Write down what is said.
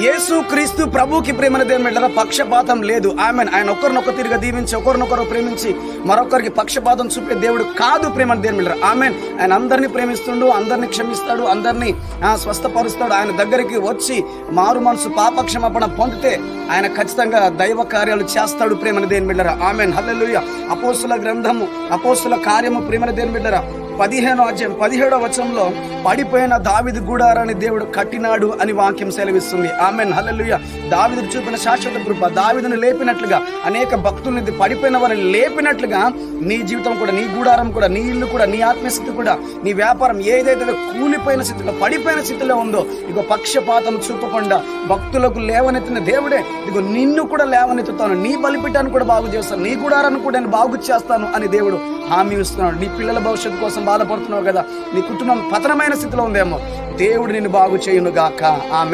యేసు క్రీస్తు ప్రభుకి ప్రేమన దేవుని బిడ్డలారా, పక్షపాతం లేదు. ఆమేన్. ఆయన ఒకరినొకరు తిరిగి దీవించి ఒకరినొకరు ప్రేమించి మరొకరికి పక్షపాతం చూపే దేవుడు కాదు ప్రేమన దేవుని బిడ్డలారా. ఆమేన్. ఆయన అందరినీ ప్రేమిస్తుండు, అందరినీ క్షమిస్తాడు, అందరినీ స్వస్థపరుస్తాడు. ఆయన దగ్గరికి వచ్చి మారు మనసు పాపక్షమాపణ పొందితే ఆయన ఖచ్చితంగా దైవ కార్యాలు చేస్తాడు ప్రేమన దేవుని బిడ్డలారా. ఆమేన్. హల్లెలూయా. అపోస్తుల గ్రంథము, అపోస్తుల కార్యము ప్రేమన దేవుని బిడ్డలారా 15వ అధ్యాయం 17వ వచనంలో పడిపోయిన దావీదు గుడారాన్ని దేవుడు కట్టినాడు అని వాక్యం సెలవిస్తుంది. ఆమేన్. హల్లెలూయా. దావీదుకు చూపిన శాశ్వత కృప, దావీదును లేపినట్లుగా, అనేక భక్తుల్ని పడిపోయిన వారిని లేపినట్లుగా నీ జీవితం కూడా, నీ గుడారం కూడా, నీ ఇల్లు కూడా, నీ ఆత్మీయస్థితి కూడా, నీ వ్యాపారం ఏదైతే కూలిపోయిన స్థితిలో, పడిపోయిన స్థితిలో ఉందో, ఇగో పక్షపాతం చూపకుండా భక్తులకు లేవనెత్తిన దేవుడే ఇదిగో నిన్ను కూడా లేవనెత్తుతాను, నీ బలిపీఠాన్ని కూడా బాగు చేస్తాను, నీ గుడారాన్ని కూడా నేను బాగు చేస్తాను అని దేవుడు హామీ ఇస్తున్నాడు. నీ పిల్లల భవిష్యత్తు కోసం బాధపడుతున్నావు కదా, నీ కుటుంబం పతనమైన స్థితిలో ఉందేమో, దేవుడు నిన్ను బాగు చేయును గాక. ఆమేన్.